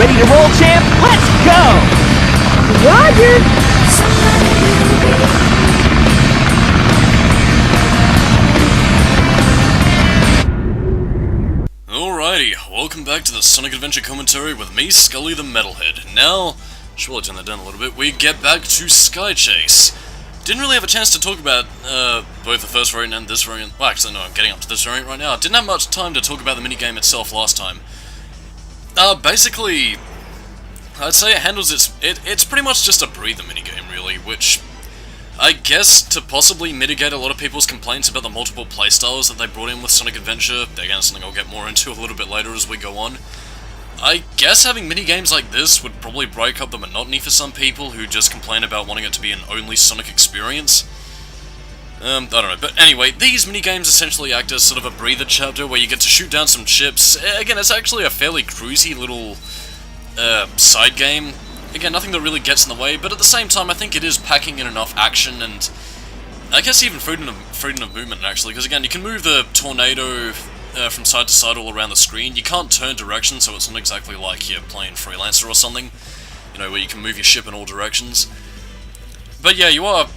Ready to roll, champ? Let's go! Roger! Alrighty, welcome back to the Sonic Adventure commentary with me, Skully the Metalhead. Now, should probably turn that down a little bit, we get back to Sky Chase. Didn't really have a chance to talk about both the first variant and this variant. Well, actually, no, I'm getting up to this variant right now. Didn't have much time to talk about the minigame itself last time. Basically, I'd say it handles it's pretty much just a breather minigame, really, which I guess to possibly mitigate a lot of people's complaints about the multiple playstyles that they brought in with Sonic Adventure, again, something I'll get more into a little bit later as we go on. I guess having minigames like this would probably break up the monotony for some people who just complain about wanting it to be an only Sonic experience. I don't know, but anyway, these minigames essentially act as sort of a breather chapter where you get to shoot down some ships. Again, it's actually a fairly cruisy little side game. Again, nothing that really gets in the way, but at the same time I think it is packing in enough action and I guess even freedom of movement, actually, because again, you can move the tornado from side to side all around the screen. You can't turn direction, so it's not exactly like you're playing Freelancer or something, you know, where you can move your ship in all directions. But yeah, you are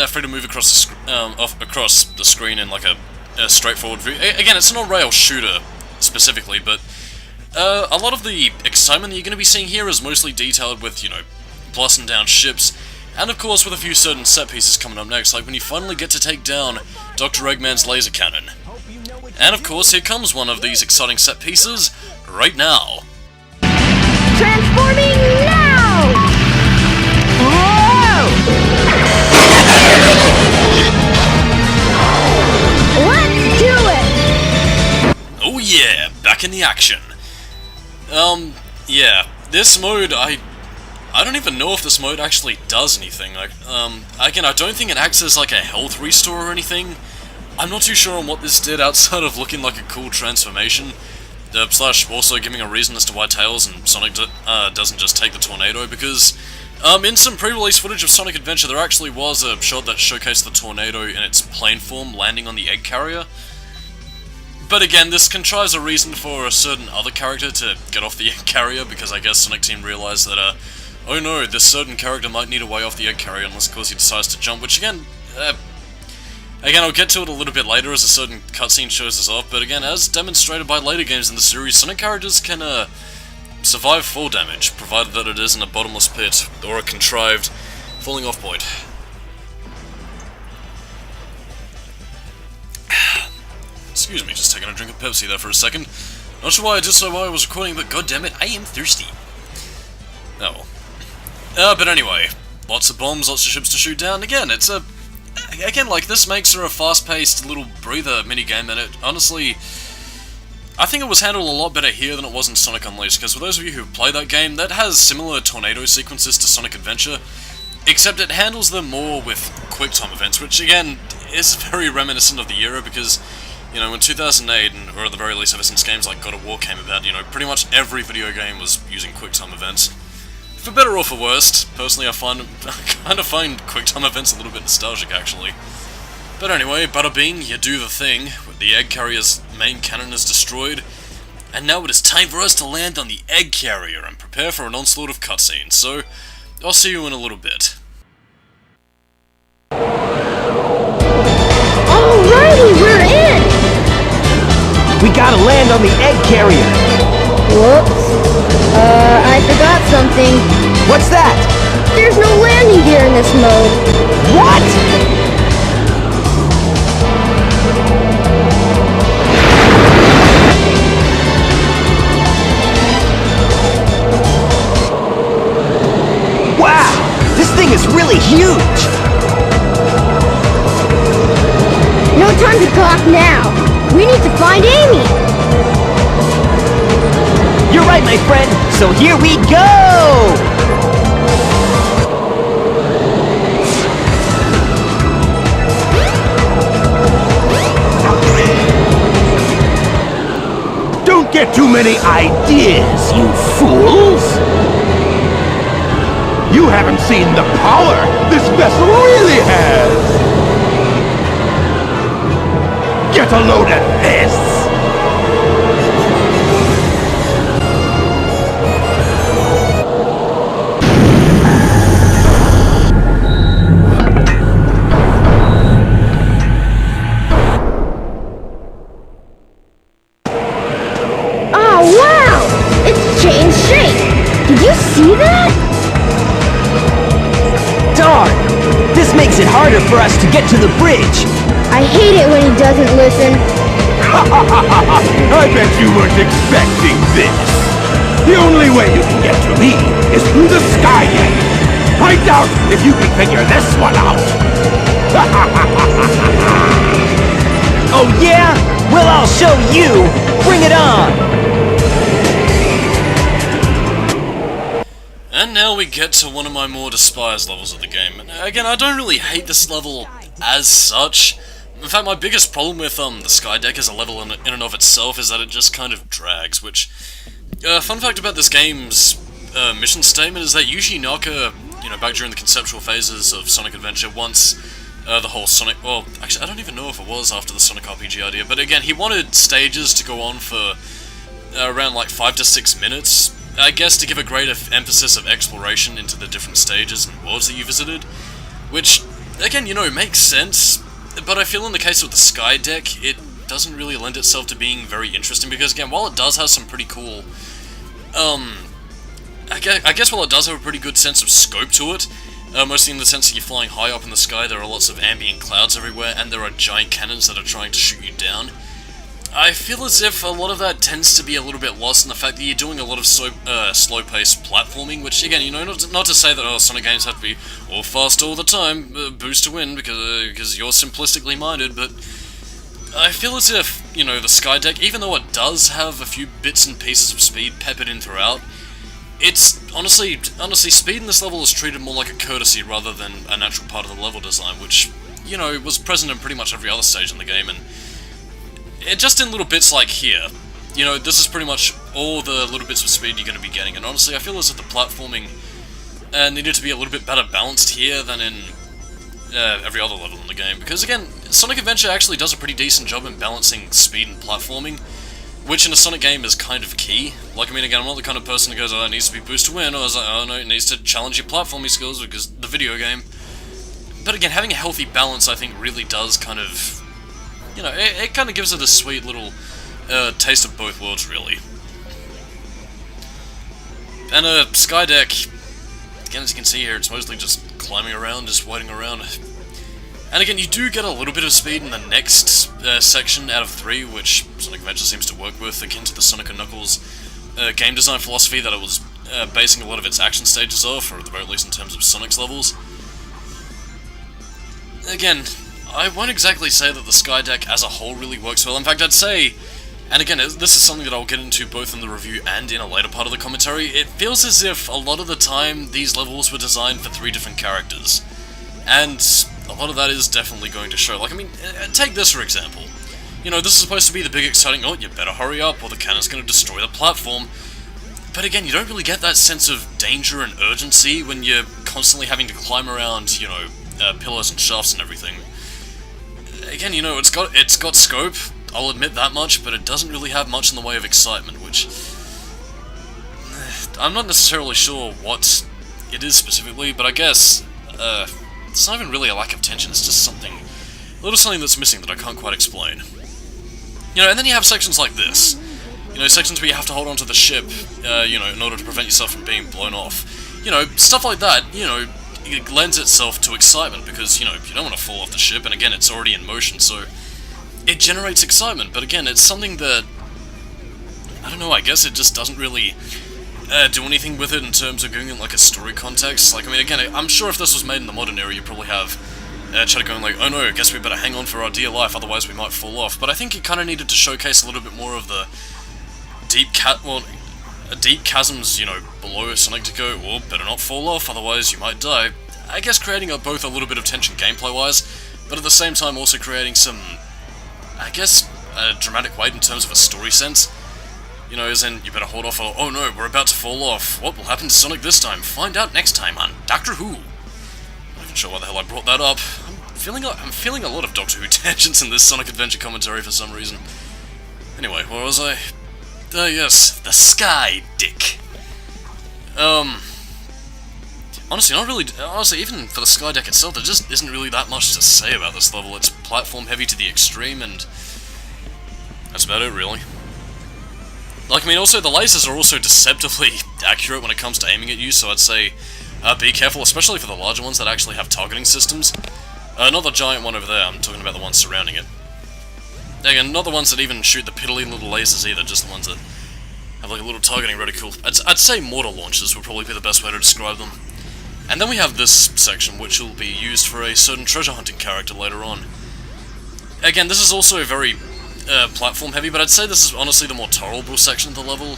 free to move across the screen in like a straightforward view. Again, it's not a rail shooter specifically, but a lot of the excitement that you're going to be seeing here is mostly detailed with, you know, blasting down ships, and of course with a few certain set pieces coming up next, like when you finally get to take down Dr. Eggman's laser cannon. And of course, here comes one of these exciting set pieces right now. Transforming now! Whoa! Let's do it! Oh yeah, back in the action. Yeah, this mode, I don't even know if this mode actually does anything. Like, again, I don't think it acts as like a health restore or anything. I'm not too sure on what this did outside of looking like a cool transformation, slash also giving a reason as to why Tails and Sonic doesn't just take the tornado, because in some pre-release footage of Sonic Adventure there actually was a shot that showcased the tornado in its plane form landing on the egg carrier. But again, this contrives a reason for a certain other character to get off the egg carrier, because I guess Sonic Team realized that, oh no, this certain character might need a way off the egg carrier unless of course he decides to jump, which again, I'll get to it a little bit later as a certain cutscene shows us off, but again, as demonstrated by later games in the series, Sonic characters can survive fall damage, provided that it isn't a bottomless pit or a contrived falling off point. Excuse me, just taking a drink of Pepsi there for a second. Not sure why I did so while I was recording, but goddammit, I am thirsty. Oh. But anyway, lots of bombs, lots of ships to shoot down. Again, it's a... Again, like, this makes her a fast-paced little breather minigame, and it, honestly, I think it was handled a lot better here than it was in Sonic Unleashed, because for those of you who play that game, that has similar tornado sequences to Sonic Adventure, except it handles them more with quick-time events, which, again, is very reminiscent of the era, because, you know, in 2008, or at the very least ever since games like God of War came about, you know, pretty much every video game was using quick-time events. For better or for worse, personally I kind of find QuickTime events a little bit nostalgic, actually. But anyway, bada bing, you do the thing, the egg carrier's main cannon is destroyed, and now it is time for us to land on the egg carrier and prepare for an onslaught of cutscenes, so I'll see you in a little bit. Alrighty, we're in! We gotta land on the egg carrier! Whoops. I forgot something. What's that? There's no landing gear in this mode. What? Wow! This thing is really huge! No time to talk now. We need to find Amy. You're right, my friend, so here we go! Don't get too many ideas, you fools! You haven't seen the power this vessel really has! Get a load of this! see that? Darn! This makes it harder for us to get to the bridge. I hate it when he doesn't listen. I bet you weren't expecting this. The only way you can get to me is through the sky deck. I doubt if you can figure this one out. Oh yeah? Well, I'll show you! Bring it on! And now we get to one of my more despised levels of the game. And again, I don't really hate this level as such. In fact, my biggest problem with the Sky Deck as a level in and of itself is that it just kind of drags, which... fun fact about this game's mission statement is that Yuji Naka, you know, back during the conceptual phases of Sonic Adventure, once the whole Sonic... Well, actually, I don't even know if it was after the Sonic RPG idea, but again, he wanted stages to go on for around like 5 to 6 minutes, I guess to give a greater emphasis of exploration into the different stages and worlds that you visited, which, again, you know, makes sense, but I feel in the case of the Sky Deck, it doesn't really lend itself to being very interesting, because again, while it does have some pretty cool, I guess while it does have a pretty good sense of scope to it, mostly in the sense that you're flying high up in the sky, there are lots of ambient clouds everywhere, and there are giant cannons that are trying to shoot you down. I feel as if a lot of that tends to be a little bit lost in the fact that you're doing a lot of slow-paced platforming, which, again, you know, not to say that Sonic games have to be all fast all the time, boost to win, because you're simplistically minded, but I feel as if, you know, the Sky Deck, even though it does have a few bits and pieces of speed peppered in throughout, it's, honestly, speed in this level is treated more like a courtesy rather than a natural part of the level design, which, you know, was present in pretty much every other stage in the game, and just in little bits like here, you know, this is pretty much all the little bits of speed you're going to be getting, and honestly, I feel as if the platforming needed to be a little bit better balanced here than in every other level in the game, because again, Sonic Adventure actually does a pretty decent job in balancing speed and platforming, which in a Sonic game is kind of key. Like, I mean, again, I'm not the kind of person who goes, oh, it needs to be boost to win, or I was like, oh no, it needs to challenge your platforming skills because the video game. But again, having a healthy balance, I think, really does kind of, you know, it kind of gives it a sweet little taste of both worlds, really. And Sky Deck, again, as you can see here, it's mostly just climbing around, just waiting around. And again, you do get a little bit of speed in the next section out of 3, which Sonic Adventure seems to work with, akin to the Sonic & Knuckles game design philosophy that it was basing a lot of its action stages off, or at the very least in terms of Sonic's levels. Again, I won't exactly say that the Sky Deck as a whole really works well. In fact, I'd say, and again, this is something that I'll get into both in the review and in a later part of the commentary, it feels as if a lot of the time these levels were designed for 3 different characters. And a lot of that is definitely going to show. Like, I mean, take this for example. You know, this is supposed to be the big exciting, oh, you better hurry up or the cannon's going to destroy the platform. But again, you don't really get that sense of danger and urgency when you're constantly having to climb around, you know, pillars and shafts and everything. Again, you know, it's got scope, I'll admit that much, but it doesn't really have much in the way of excitement, which I'm not necessarily sure what it is specifically, but I guess it's not even really a lack of tension, it's just something, a little something that's missing that I can't quite explain. You know, and then you have sections like this. You know, sections where you have to hold onto the ship, you know, in order to prevent yourself from being blown off. You know, stuff like that, you know, it lends itself to excitement, because, you know, you don't want to fall off the ship, and again, it's already in motion, so it generates excitement, but again, it's something that, I don't know, I guess it just doesn't really do anything with it in terms of giving it, like, a story context. Like, I mean, again, I'm sure if this was made in the modern era, you'd probably have Cheddar going like, oh no, I guess we better hang on for our dear life, otherwise we might fall off. But I think it kind of needed to showcase a little bit more of the deep chasms, you know, below Sonic to go, well, better not fall off, otherwise you might die. I guess creating both a little bit of tension gameplay-wise, but at the same time also creating some, I guess, dramatic weight in terms of a story sense. You know, as in, you better hold off, or, oh no, we're about to fall off. What will happen to Sonic this time? Find out next time on Doctor Who. Not even sure why the hell I brought that up. I'm feeling a lot of Doctor Who tangents in this Sonic Adventure commentary for some reason. Anyway, where was I? Yes, the Sky Deck. Honestly, even for the Sky Deck itself, there just isn't really that much to say about this level. It's platform heavy to the extreme, and that's about it, really. Like, I mean, also, the lasers are also deceptively accurate when it comes to aiming at you, so I'd say be careful, especially for the larger ones that actually have targeting systems. Not the giant one over there, I'm talking about the ones surrounding it. Again, not the ones that even shoot the piddly little lasers either, just the ones that have like a little targeting reticle. I'd say mortar launchers would probably be the best way to describe them. And then we have this section, which will be used for a certain treasure hunting character later on. Again, this is also very platform heavy, but I'd say this is honestly the more tolerable section of the level.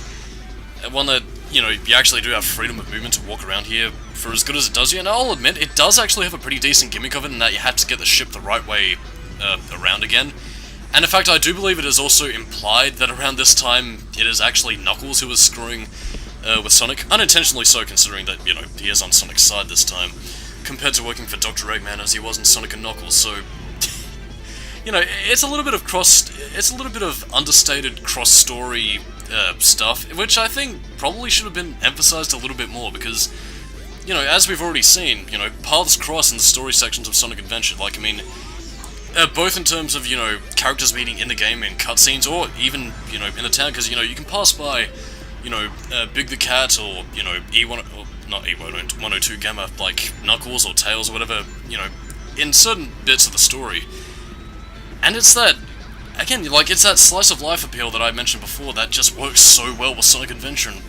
One that, you know, you actually do have freedom of movement to walk around here for as good as it does you, and I'll admit, it does actually have a pretty decent gimmick of it in that you have to get the ship the right way around again. And in fact, I do believe it is also implied that around this time, it is actually Knuckles who is screwing with Sonic. Unintentionally so, considering that, you know, he is on Sonic's side this time, compared to working for Dr. Eggman as he was in Sonic and Knuckles, so... You know, it's a little bit of understated cross-story stuff, which I think probably should have been emphasized a little bit more, because, you know, as we've already seen, you know, paths cross in the story sections of Sonic Adventure. Like, I mean, both in terms of, you know, characters meeting in the game in cutscenes, or even, you know, in the town, because, you know, you can pass by, you know, Big the Cat, or, you know, not E102 Gamma, like Knuckles or Tails or whatever, you know, in certain bits of the story. And it's that, again, like, it's that slice of life appeal that I mentioned before that just works so well with Sonic Adventure. And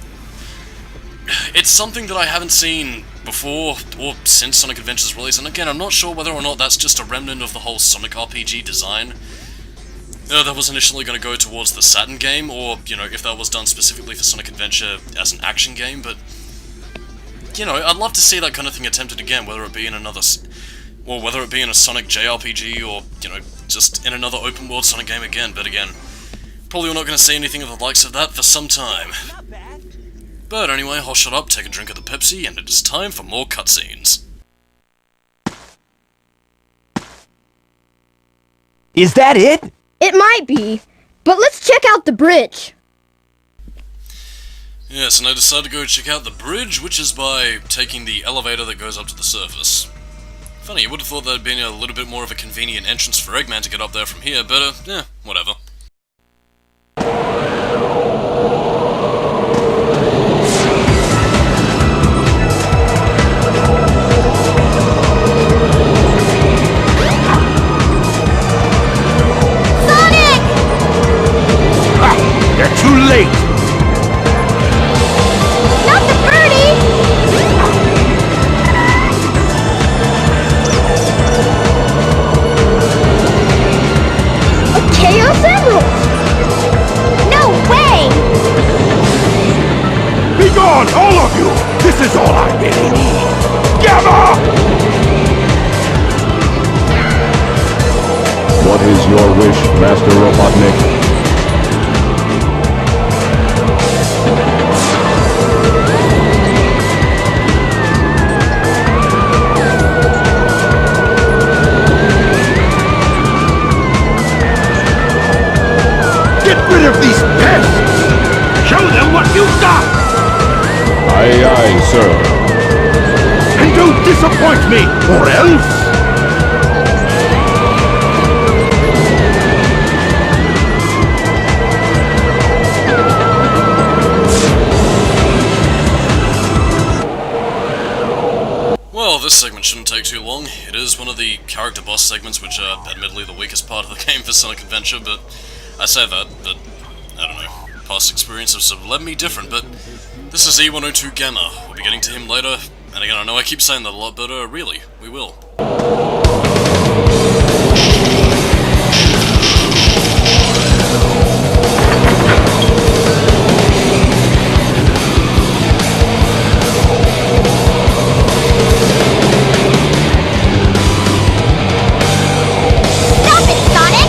it's something that I haven't seen before or since Sonic Adventure's release, and again, I'm not sure whether or not that's just a remnant of the whole Sonic RPG design that was initially going to go towards the Saturn game, or, you know, if that was done specifically for Sonic Adventure as an action game, but, you know, I'd love to see that kind of thing attempted again, whether it be in another... or whether it be in a Sonic JRPG, or, you know, just in another open-world Sonic game again, but again, probably we're not going to see anything of the likes of that for some time. But anyway, I'll shut up, take a drink of the Pepsi, and it is time for more cutscenes. Is that it? It might be, but let's check out the bridge. Yes, and I decided to go check out the bridge, which is by taking the elevator that goes up to the surface. Funny, you would have thought there'd been a little bit more of a convenient entrance for Eggman to get up there from here, but, yeah, whatever. Sonic! Ha! You're too late! Not the birdie! Chaos Emerald! No way! Be gone, all of you! This is all I really need! Gamma! What is your wish, Master Robotnik? Get rid of these pests! Show them what you've got! Aye, aye, sir. And don't disappoint me, or else... Well, this segment shouldn't take too long. It is one of the character boss segments, which are admittedly the weakest part of the game for Sonic Adventure, but I say that, but I don't know. Past experiences have led me different, but this is E102 Gamma. We'll be getting to him later, and again, I know I keep saying that a lot, but really, we will. Stop it, Sonic!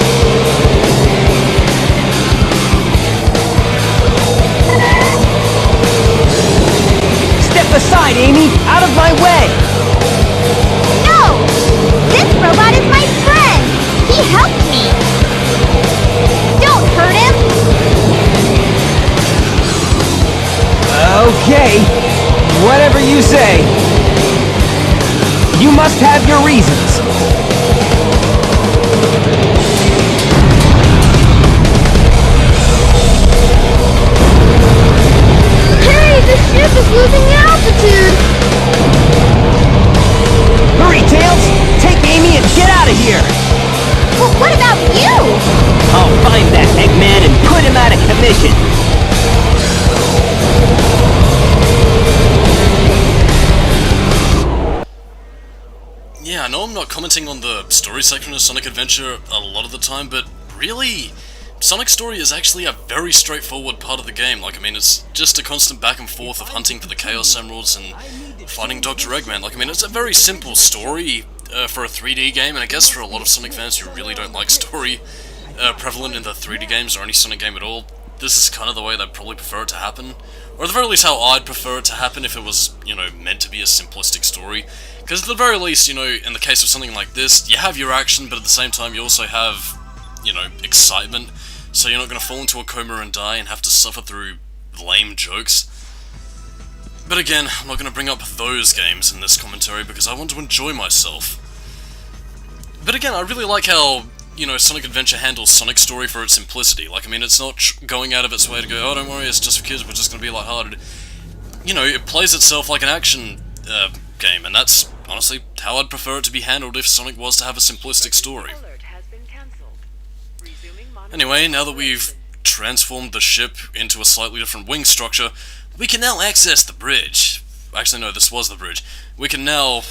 Step aside, Amy! Out of my way! No! This robot is my friend! He helped me! Don't hurt him! Okay, whatever you say. You must have your reasons. Hurry, The ship is losing altitude! Hurry, Tails! Take Amy and get out of here! Well, what about you? I'll find that Eggman and put him out of commission! Yeah, I know I'm not commenting on the story section of Sonic Adventure a lot of the time, but really, Sonic's story is actually a very straightforward part of the game. Like, I mean, it's just a constant back and forth of hunting for the Chaos Emeralds and fighting Dr. Eggman. Like, I mean, it's a very simple story for a 3D game, and I guess for a lot of Sonic fans who really don't like story prevalent in the 3D games or any Sonic game at all, this is kind of the way they'd probably prefer it to happen. Or at the very least how I'd prefer it to happen if it was, you know, meant to be a simplistic story. Because at the very least, you know, in the case of something like this, you have your action, but at the same time you also have, you know, excitement. So you're not going to fall into a coma and die and have to suffer through lame jokes. But again, I'm not going to bring up those games in this commentary because I want to enjoy myself. But again, I really like how, you know, Sonic Adventure handles Sonic's story for its simplicity. Like, I mean, it's not going out of its way to go, oh, don't worry, it's just for kids, we're just going to be lighthearted. You know, it plays itself like an action game, and that's honestly how I'd prefer it to be handled if Sonic was to have a simplistic story. Anyway, now that we've transformed the ship into a slightly different wing structure, we can now access the bridge. Actually, no, this was the bridge. We can now,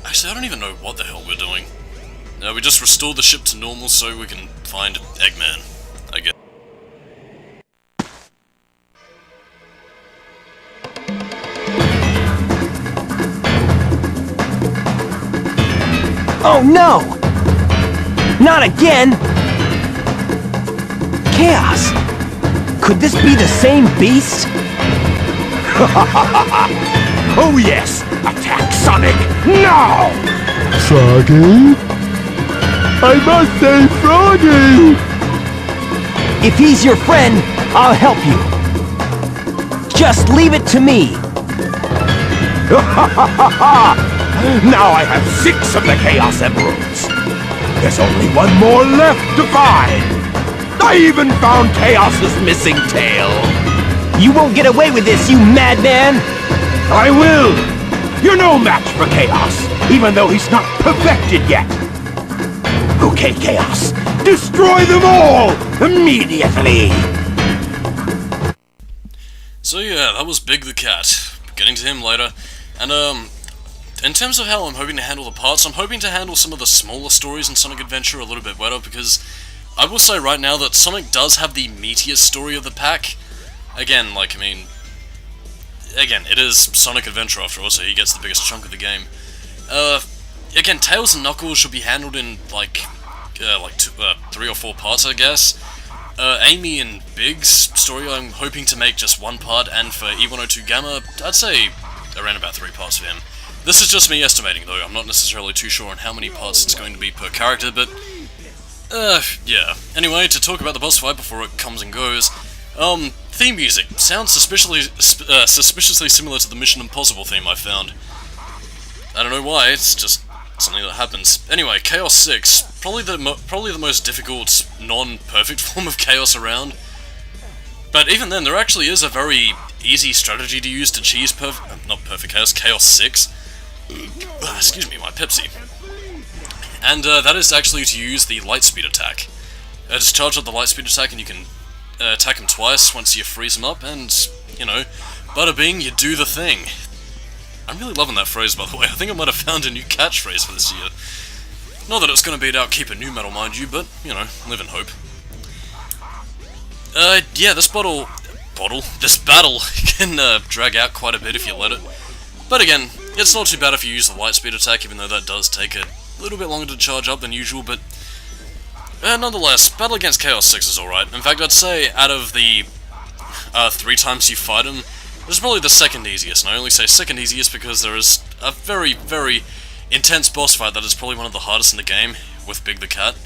actually, I don't even know what the hell we're doing. We just restored the ship to normal so we can find Eggman, I guess. Oh no! Not again! Chaos! Could this be the same beast? Oh yes! Attack Sonic now! Froggy? I must say Froggy! If he's your friend, I'll help you. Just leave it to me. Now I have 6 of the Chaos Emeralds. There's only one more left to find. I even found Chaos's missing tail. You won't get away with this, you madman! I will! You're no match for Chaos, even though he's not perfected yet. Okay, Chaos, destroy them all immediately! So yeah, that was Big the Cat. Getting to him later. And in terms of how I'm hoping to handle the parts, I'm hoping to handle some of the smaller stories in Sonic Adventure a little bit better, because I will say right now that Sonic does have the meatiest story of the pack. Again, like, I mean, again, it is Sonic Adventure after all, so he gets the biggest chunk of the game. Again, Tails and Knuckles should be handled in, like 3 or 4 parts, I guess. Amy and Big's story, I'm hoping to make just 1 part, and for E102 Gamma, I'd say around about 3 parts for him. This is just me estimating, though. I'm not necessarily too sure on how many parts it's going to be per character, but yeah. Anyway, to talk about the boss fight before it comes and goes, theme music sounds suspiciously similar to the Mission Impossible theme I found. I don't know why, it's just something that happens. Anyway, Chaos 6, probably the most difficult, non-perfect form of Chaos around. But even then, there actually is a very easy strategy to use to cheese not perfect Chaos, Chaos 6. Excuse me, my Pepsi. And that is actually to use the Lightspeed attack. Just charge up the Lightspeed attack and you can attack him twice once you freeze him up, and, you know, bada bing, you do the thing. I'm really loving that phrase, by the way. I think I might have found a new catchphrase for this year. Not that it's going to beat out Keep It New Metal, mind you, but, you know, live in hope. Yeah, this battle can drag out quite a bit if you let it. But again, it's not too bad if you use the Lightspeed attack, even though that does take a little bit longer to charge up than usual, but nonetheless, battle against Chaos 6 is alright. In fact, I'd say out of the 3 times you fight him, this is probably the second easiest, and I only say second easiest because there is a very, very intense boss fight that is probably one of the hardest in the game, with Big the Cat.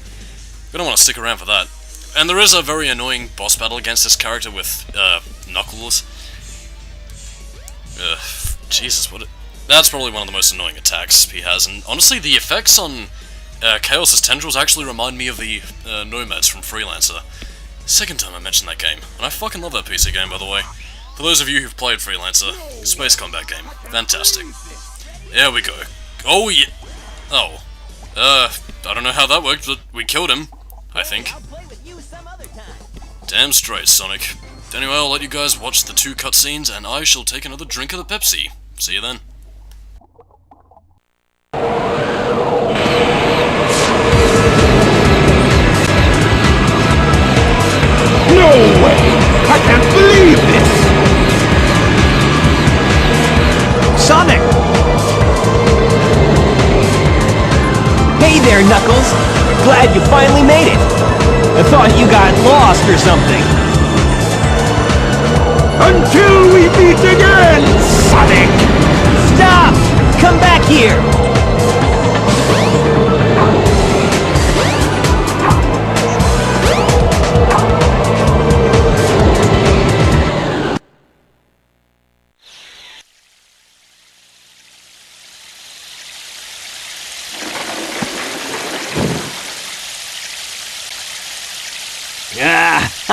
We don't want to stick around for that. And there is a very annoying boss battle against this character with Knuckles. Jesus, that's probably one of the most annoying attacks he has, and honestly, the effects on Chaos' tendrils actually remind me of the Nomads from Freelancer. Second time I mentioned that game, and I fucking love that PC game, by the way. For those of you who've played Freelancer, space combat game. Fantastic. There we go. Oh yeah! Oh. I don't know how that worked, but we killed him. I think. Damn straight, Sonic. Anyway, I'll let you guys watch the 2 cutscenes, and I shall take another drink of the Pepsi. See you then. No way! I can't believe this! Sonic! Hey there, Knuckles! Glad you finally made it! I thought you got lost or something. Until we meet again, Sonic! Stop! Come back here!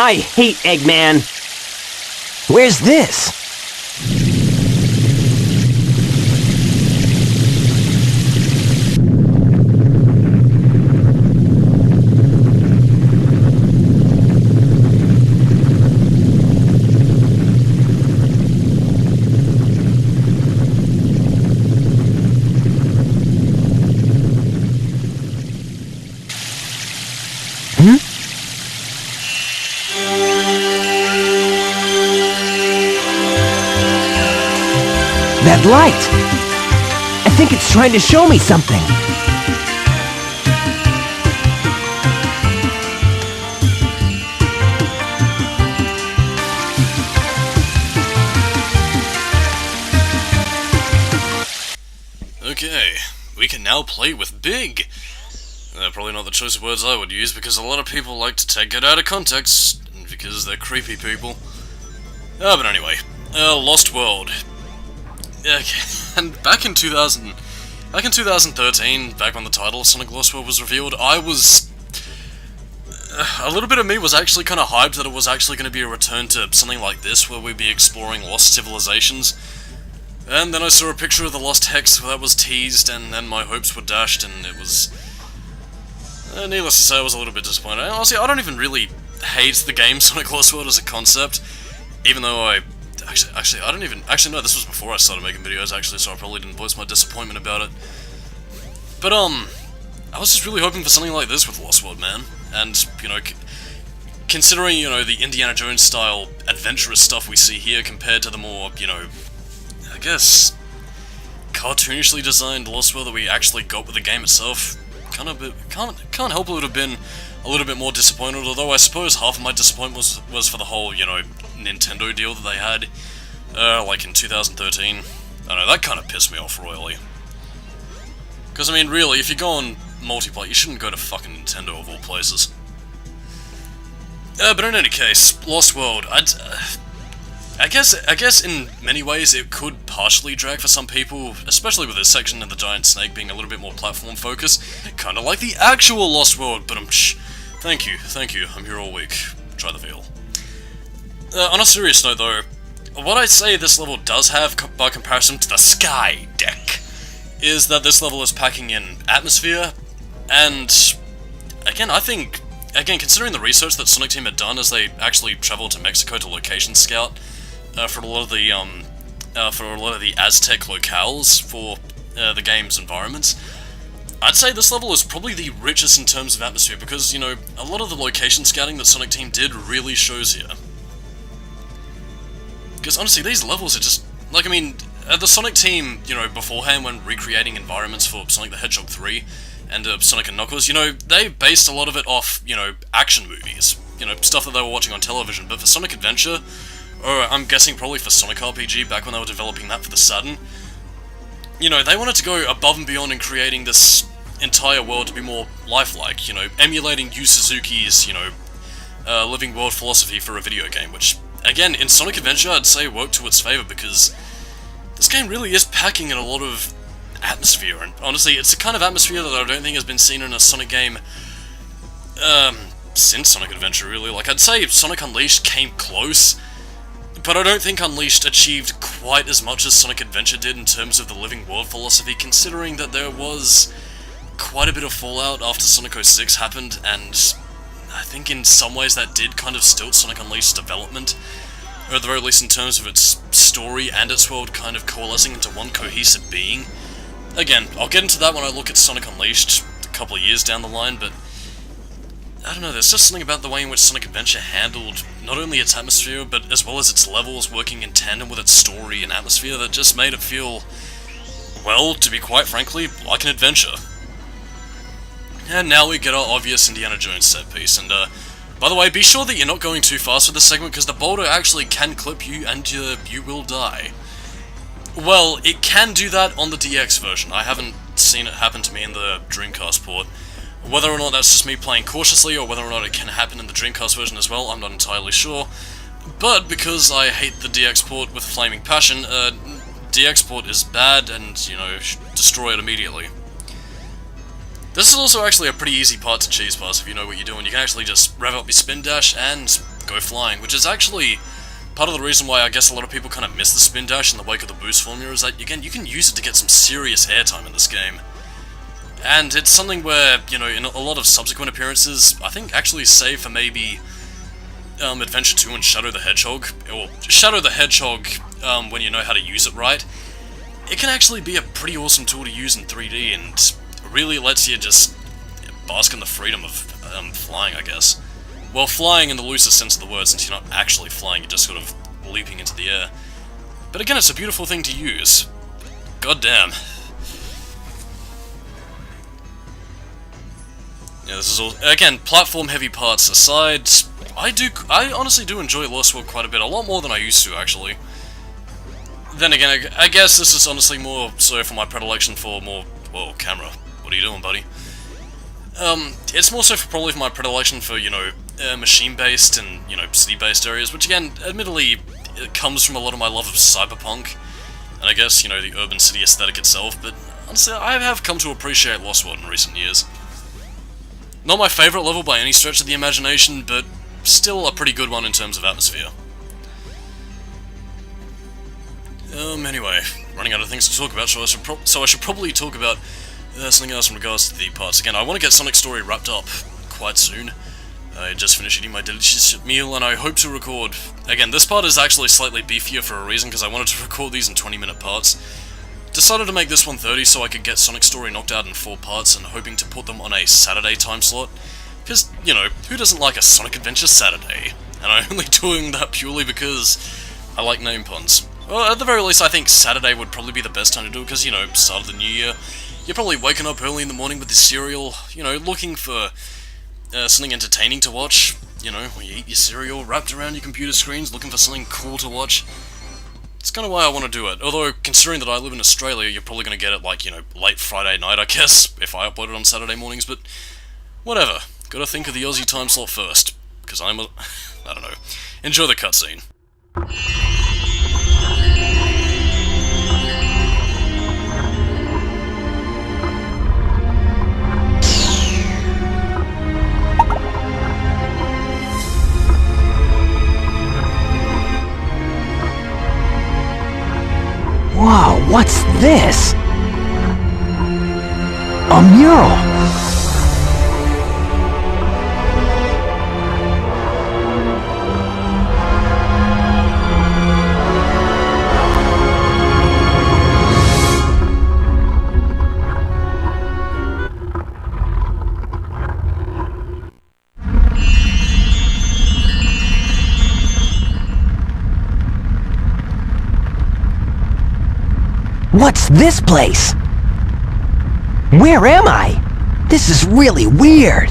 I hate Eggman. Where's this? That light! I think it's trying to show me something. Okay, we can now play with Big. Probably not the choice of words I would use, because a lot of people like to take it out of context, because they're creepy people. But anyway, Lost World. Okay, and back in 2013, back when the title Sonic Lost World was revealed, I was... a little bit of me was actually kind of hyped that it was actually going to be a return to something like this, where we'd be exploring lost civilizations. And then I saw a picture of the Lost Hex that was teased, and then my hopes were dashed, and it was... needless to say, I was a little bit disappointed. And honestly, I don't even really hate the game Sonic Lost World as a concept, even though I... Actually, I don't even... Actually, no, this was before I started making videos, actually, so I probably didn't voice my disappointment about it. But, I was just really hoping for something like this with Lost World, man. And, you know, considering, you know, the Indiana Jones-style adventurous stuff we see here compared to the more, you know, I guess, cartoonishly designed Lost World that we actually got with the game itself, can't help but have been a little bit more disappointed, although I suppose half of my disappointment was for the whole, you know, Nintendo deal that they had, like in 2013. I don't know, that kind of pissed me off royally. Because, I mean, really, if you go on multiplayer, you shouldn't go to fucking Nintendo of all places. But in any case, Lost World, I guess in many ways it could partially drag for some people, especially with this section of the giant snake being a little bit more platform focused, kinda like the actual Lost World, but thank you, I'm here all week. Try the veal. On a serious note though, what I'd say this level does have by comparison to the Sky Deck is that this level is packing in atmosphere, and again, I think, considering the research that Sonic Team had done as they actually traveled to Mexico to location scout for a lot of the Aztec locales for the game's environments, I'd say this level is probably the richest in terms of atmosphere because, you know, a lot of the location scouting that Sonic Team did really shows here. Because honestly, these levels are just, like, I mean, the Sonic Team, you know, beforehand when recreating environments for Sonic the Hedgehog 3 and Sonic and Knuckles, you know, they based a lot of it off, you know, action movies, you know, stuff that they were watching on television, but for Sonic Adventure, or I'm guessing probably for Sonic RPG back when they were developing that for the Saturn, you know, they wanted to go above and beyond in creating this entire world to be more lifelike, you know, emulating Yu Suzuki's, you know, living world philosophy for a video game, which, again, in Sonic Adventure, I'd say worked to its favour, because this game really is packing in a lot of atmosphere, and honestly, it's the kind of atmosphere that I don't think has been seen in a Sonic game, since Sonic Adventure, really. Like, I'd say Sonic Unleashed came close, but I don't think Unleashed achieved quite as much as Sonic Adventure did in terms of the living world philosophy, considering that there was quite a bit of fallout after Sonic 06 happened, and I think in some ways that did kind of stilt Sonic Unleashed's development, or at the very least in terms of its story and its world kind of coalescing into one cohesive being. Again, I'll get into that when I look at Sonic Unleashed a couple of years down the line, but I don't know, there's just something about the way in which Sonic Adventure handled not only its atmosphere, but as well as its levels working in tandem with its story and atmosphere that just made it feel, well, to be quite frankly, like an adventure. And now we get our obvious Indiana Jones set piece, and by the way, be sure that you're not going too fast with this segment, because the boulder actually can clip you and you will die. Well, it can do that on the DX version. I haven't seen it happen to me in the Dreamcast port. Whether or not that's just me playing cautiously, or whether or not it can happen in the Dreamcast version as well, I'm not entirely sure. But because I hate the DX port with flaming passion, DX port is bad, and, you know, destroy it immediately. This is also actually a pretty easy part to cheese pass if you know what you're doing. You can actually just rev up your spin dash and go flying, which is actually part of the reason why I guess a lot of people kind of miss the spin dash in the wake of the boost formula, is that, again, you can use it to get some serious airtime in this game. And it's something where, you know, in a lot of subsequent appearances, I think actually save for maybe Adventure 2 and Shadow the Hedgehog, or Shadow the Hedgehog, when you know how to use it right, it can actually be a pretty awesome tool to use in 3D, and really lets you just bask in the freedom of flying, I guess. Well, flying in the loosest sense of the word, since you're not actually flying, you're just sort of leaping into the air. But again, it's a beautiful thing to use. God damn. Yeah, this is all, again, platform-heavy parts aside, I honestly do enjoy Lost World quite a bit, a lot more than I used to, actually. Then again, I guess this is honestly more so for my predilection for more, whoa, camera, what are you doing, buddy? It's more so probably for my predilection for, you know, machine-based and, you know, city-based areas, which again, admittedly, it comes from a lot of my love of cyberpunk, and I guess, you know, the urban city aesthetic itself, but honestly, I have come to appreciate Lost World in recent years. Not my favourite level by any stretch of the imagination, but still a pretty good one in terms of atmosphere. Anyway, running out of things to talk about, so I should probably talk about something else in regards to the parts. Again, I want to get Sonic's story wrapped up quite soon. I just finished eating my delicious meal, and I hope to record... Again, this part is actually slightly beefier for a reason, because I wanted to record these in 20-minute parts. Decided to make this one 30 so I could get Sonic's story knocked out in 4 parts, and hoping to put them on a Saturday time slot. Because, you know, who doesn't like a Sonic Adventure Saturday? And I'm only doing that purely because I like name puns. Well, at the very least, I think Saturday would probably be the best time to do it, because, you know, start of the new year. You're probably waking up early in the morning with your cereal, you know, looking for something entertaining to watch. You know, when you eat your cereal, wrapped around your computer screens, looking for something cool to watch. It's kind of why I want to do it. Although, considering that I live in Australia, you're probably going to get it, like, you know, late Friday night, I guess, if I upload it on Saturday mornings, but whatever. Gotta think of the Aussie time slot first, because I don't know. Enjoy the cutscene. Wow, what's this? A mural! What's this place? Where am I? This is really weird.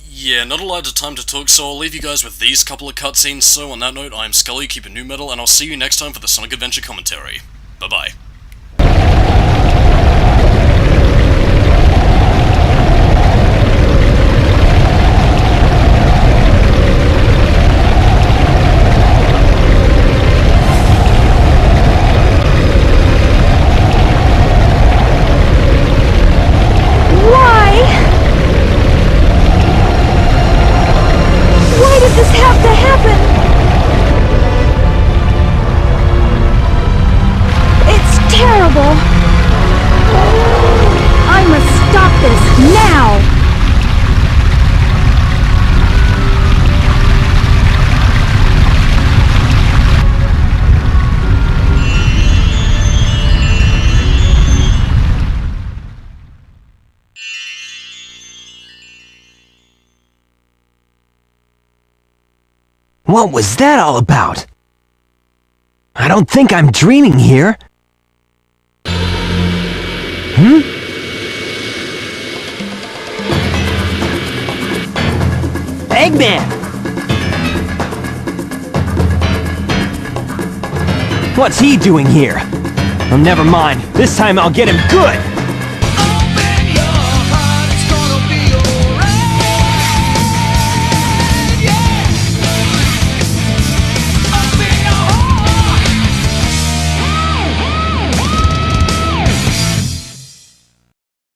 Yeah, not a lot of time to talk, so I'll leave you guys with these couple of cutscenes. So on that note, I'm Skully, keep it new metal, and I'll see you next time for the Sonic Adventure commentary. Bye-bye. Why did this have to happen? What was that all about? I don't think I'm dreaming here. Eggman! What's he doing here? Oh, never mind. This time I'll get him good!